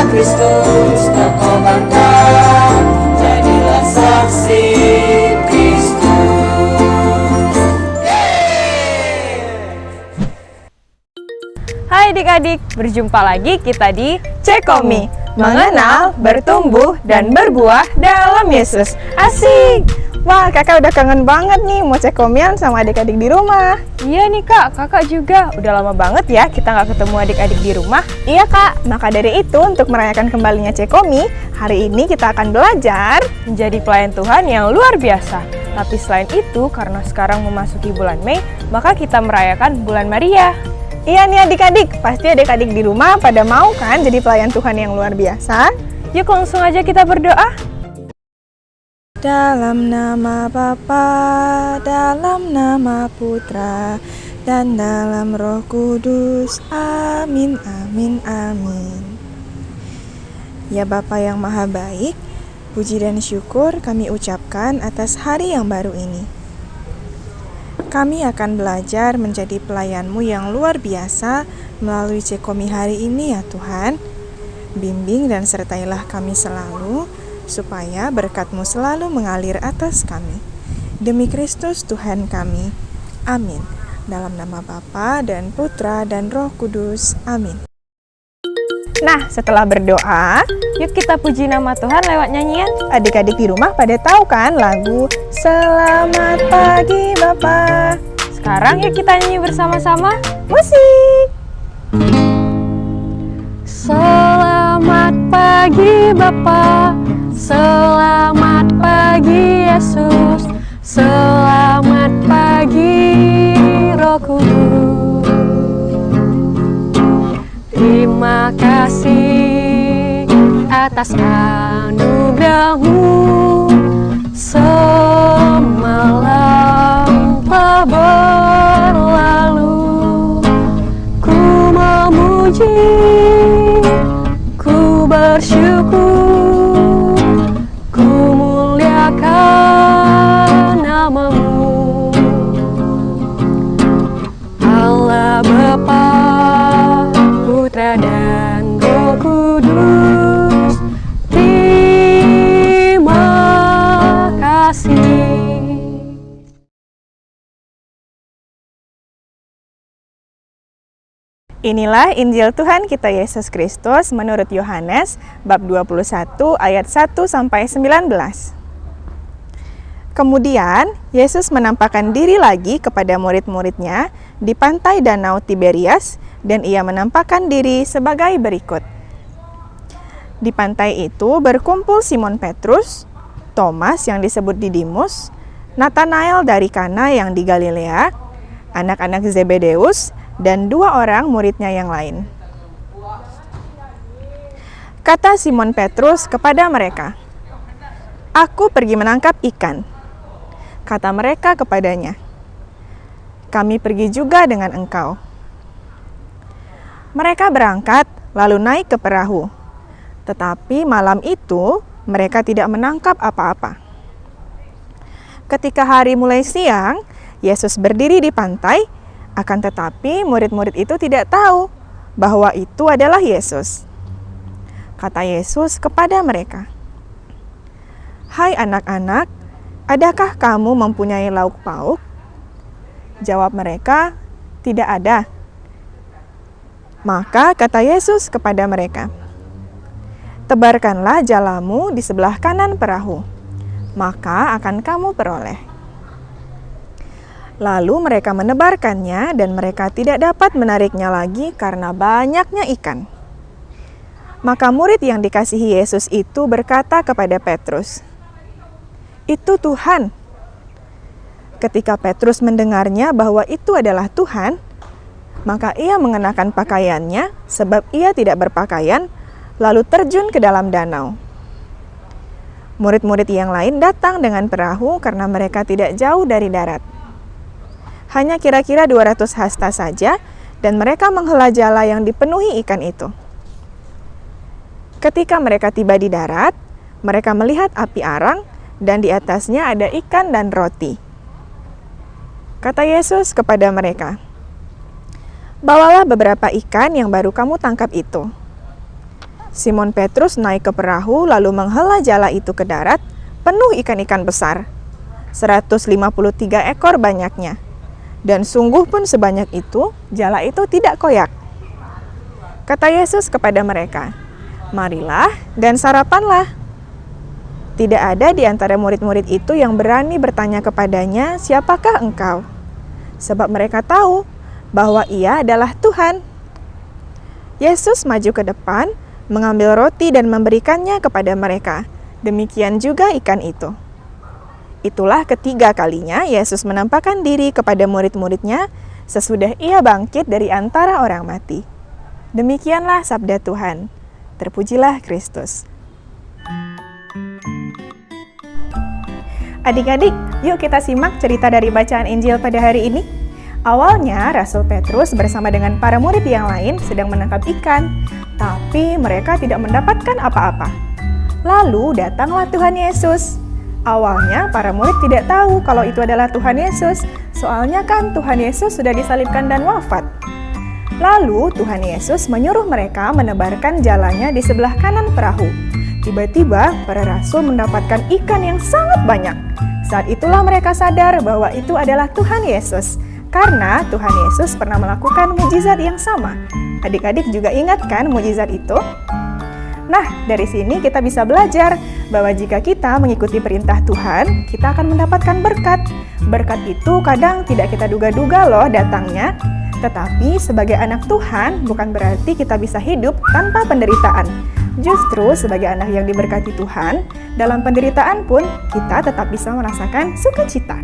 Kristus tak kau bangga, jadilah saksi Kristus. Hai adik-adik, berjumpa lagi kita di Cekomi, mengenal, bertumbuh, dan berbuah dalam Yesus. Asik! Wah, kakak udah kangen banget nih mau cekomian sama adik-adik di rumah. Iya nih kak, kakak juga. Udah lama banget ya kita nggak ketemu adik-adik di rumah. Iya kak, maka dari itu untuk merayakan kembalinya Cekomi, hari ini kita akan belajar Menjadi pelayan Tuhan yang luar biasa. Tapi selain itu, karena sekarang memasuki bulan Mei, maka kita merayakan bulan Maria. Iya nih adik-adik, pasti adik-adik di rumah pada mau kan jadi pelayan Tuhan yang luar biasa? Yuk langsung aja kita berdoa. Dalam nama Bapa, dalam nama Putra, dan dalam Roh Kudus. Amin, amin, amin. Ya Bapa yang Maha Baik, puji dan syukur kami ucapkan atas hari yang baru ini. Kami akan belajar menjadi pelayan-Mu yang luar biasa melalui Cekomi hari ini ya Tuhan. Bimbing dan sertailah kami selalu, supaya berkat-Mu selalu mengalir atas kami. Demi Kristus Tuhan kami. Amin. Dalam nama Bapa dan Putra dan Roh Kudus. Amin. Nah, setelah berdoa, Yuk kita puji nama Tuhan lewat nyanyian. adik-adik di rumah pada tahu kan lagu Selamat Pagi Bapa. Sekarang yuk kita nyanyi bersama-sama. Musik. Selamat pagi Bapa, selamat pagi Yesus, selamat pagi Roh Kudus. Terima kasih atas anugerah-Mu, semalam telah berlalu. Ku memuji, ku bersyukur, ku muliakan nama-Mu. Allah Bapa, Putra dan Roh Kudus, terima kasih. Inilah Injil Tuhan kita Yesus Kristus menurut Yohanes bab 21 ayat 1 sampai 19. Kemudian Yesus menampakkan diri lagi kepada murid-muridnya di pantai Danau Tiberias dan ia menampakkan diri sebagai berikut. Di pantai itu berkumpul Simon Petrus, Thomas yang disebut Didimus, Nathanael dari Kana yang di Galilea, anak-anak Zebedeus, dan 2 orang muridnya yang lain. Kata Simon Petrus kepada mereka, "Aku pergi menangkap ikan." Kata mereka kepadanya, "Kami pergi juga dengan engkau." Mereka berangkat lalu naik ke perahu. Tetapi malam itu mereka tidak menangkap apa-apa. Ketika hari mulai siang, Yesus berdiri di pantai. Akan tetapi murid-murid itu tidak tahu bahwa itu adalah Yesus. Kata Yesus kepada mereka, "Hai anak-anak, adakah kamu mempunyai lauk pauk?" Jawab mereka, "Tidak ada." Maka kata Yesus kepada mereka, "Tebarkanlah jalamu di sebelah kanan perahu, maka akan kamu peroleh." Lalu mereka menebarkannya dan mereka tidak dapat menariknya lagi karena banyaknya ikan. Maka murid yang dikasihi Yesus itu berkata kepada Petrus, "Itu Tuhan." Ketika Petrus mendengarnya bahwa itu adalah Tuhan, maka ia mengenakan pakaiannya sebab ia tidak berpakaian, lalu terjun ke dalam danau. Murid-murid yang lain datang dengan perahu karena mereka tidak jauh dari darat. Hanya kira-kira 200 hasta saja, dan mereka menghela jala yang dipenuhi ikan itu. Ketika mereka tiba di darat, mereka melihat api arang, dan di atasnya ada ikan dan roti. Kata Yesus kepada mereka, "Bawalah beberapa ikan yang baru kamu tangkap itu." Simon Petrus naik ke perahu lalu menghela jala itu ke darat, penuh ikan-ikan besar. 153 ekor banyaknya. Dan sungguh pun sebanyak itu, jala itu tidak koyak. Kata Yesus kepada mereka, "Marilah dan sarapanlah." Tidak ada di antara murid-murid itu yang berani bertanya kepadanya, "Siapakah engkau?" Sebab mereka tahu bahwa ia adalah Tuhan. Yesus maju ke depan, mengambil roti dan memberikannya kepada mereka. Demikian juga ikan itu. Itulah ketiga kalinya Yesus menampakkan diri kepada murid-muridnya sesudah ia bangkit dari antara orang mati. Demikianlah sabda Tuhan. Terpujilah Kristus. Adik-adik, yuk kita simak cerita dari bacaan Injil pada hari ini. Awalnya, Rasul Petrus bersama dengan para murid yang lain sedang menangkap ikan, tapi mereka tidak mendapatkan apa-apa. Lalu datanglah Tuhan Yesus. Awalnya, para murid tidak tahu kalau itu adalah Tuhan Yesus, soalnya kan Tuhan Yesus sudah disalibkan dan wafat. Lalu, Tuhan Yesus menyuruh mereka menebarkan jalannya di sebelah kanan perahu. Tiba-tiba, para rasul mendapatkan ikan yang sangat banyak. Saat itulah mereka sadar bahwa itu adalah Tuhan Yesus. Karena Tuhan Yesus pernah melakukan mujizat yang sama. Adik-adik juga ingat kan mujizat itu? Nah, dari sini kita bisa belajar bahwa jika kita mengikuti perintah Tuhan, kita akan mendapatkan berkat. Berkat itu kadang tidak kita duga-duga loh datangnya. Tetapi sebagai anak Tuhan bukan berarti kita bisa hidup tanpa penderitaan. Justru sebagai anak yang diberkati Tuhan, dalam penderitaan pun kita tetap bisa merasakan sukacita.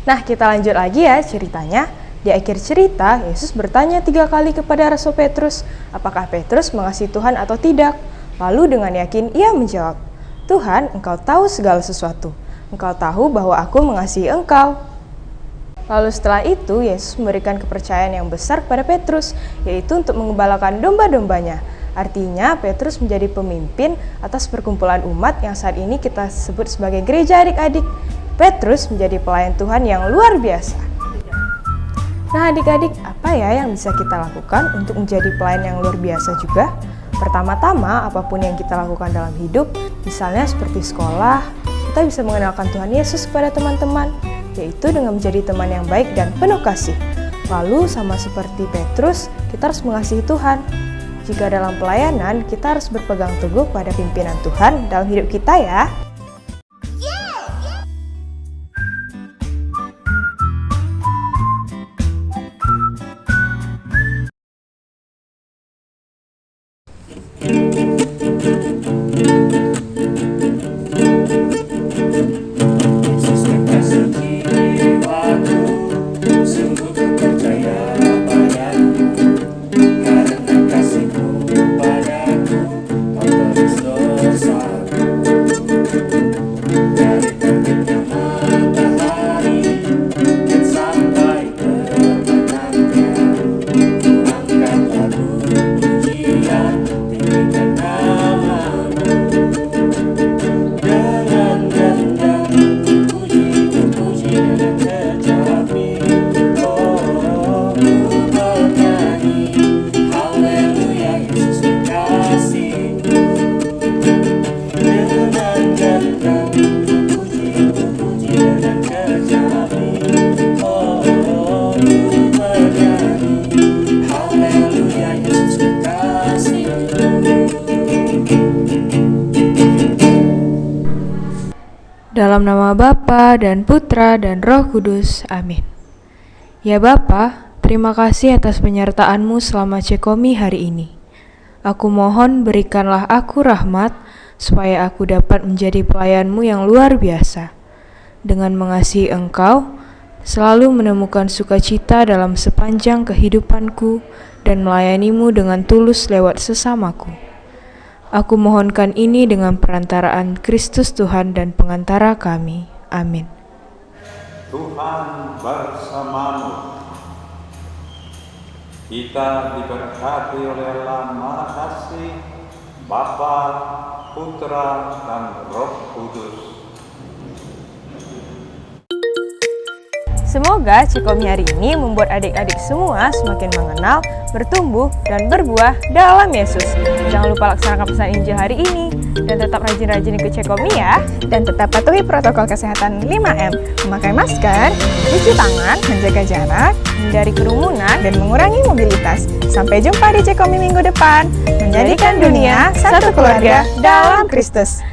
Nah, kita lanjut lagi ya ceritanya. Di akhir cerita, Yesus bertanya 3 kali kepada Rasul Petrus, apakah Petrus mengasihi Tuhan atau tidak. Lalu dengan yakin ia menjawab, "Tuhan, Engkau tahu segala sesuatu. Engkau tahu bahwa aku mengasihi Engkau." Lalu setelah itu, Yesus memberikan kepercayaan yang besar kepada Petrus, yaitu untuk mengembalakan domba-dombanya. Artinya, Petrus menjadi pemimpin atas perkumpulan umat yang saat ini kita sebut sebagai gereja adik-adik. Petrus menjadi pelayan Tuhan yang luar biasa. Nah adik-adik, apa ya yang bisa kita lakukan untuk menjadi pelayan yang luar biasa juga? Pertama-tama, apapun yang kita lakukan dalam hidup, misalnya seperti sekolah, kita bisa mengenalkan Tuhan Yesus kepada teman-teman, yaitu dengan menjadi teman yang baik dan penuh kasih. Lalu sama seperti Petrus, kita harus mengasihi Tuhan. Jika dalam pelayanan, kita harus berpegang teguh pada pimpinan Tuhan dalam hidup kita ya. Yesus kekasih jiwaku, sungguh ku percaya padamu, karena kasih-Mu padaku, Kau tebus dosaku. Dari terbitnya matahari dan sampai terbenamnya, ku angkat lagu pujian, tinggikan nama-Mu. Dengan gendang puji dengan kecapi, oh ku bernyanyi, haleluya Yesus kekasih. Dengan gendang puji dengan kecapi, oh ku bernyanyi, haleluya Yesus kekasih. Dalam nama Bapa dan Putra dan Roh Kudus. Amin. Ya Bapa, terima kasih atas penyertaan-Mu selama Cekomi hari ini. Aku mohon berikanlah aku rahmat, supaya aku dapat menjadi pelayan-Mu yang luar biasa. Dengan mengasihi Engkau, selalu menemukan sukacita dalam sepanjang kehidupanku, dan melayani-Mu dengan tulus lewat sesamaku. Aku mohonkan ini dengan perantaraan Kristus Tuhan dan pengantara kami. Amin. Tuhan bersamamu. Kita diberkati oleh Allah Maha Kasih, Bapa, Putra, dan Roh Kudus. Semoga Cekomi hari ini membuat adik-adik semua semakin mengenal, bertumbuh, dan berbuah dalam Yesus. Jangan lupa laksanakan pesan Injil hari ini, dan tetap rajin-rajin ikut Cekomi ya. Dan tetap patuhi protokol kesehatan 5M, memakai masker, cuci tangan, menjaga jarak, hindari kerumunan, dan mengurangi mobilitas. Sampai jumpa di Cekomi minggu depan, menjadikan dunia satu keluarga dalam Kristus.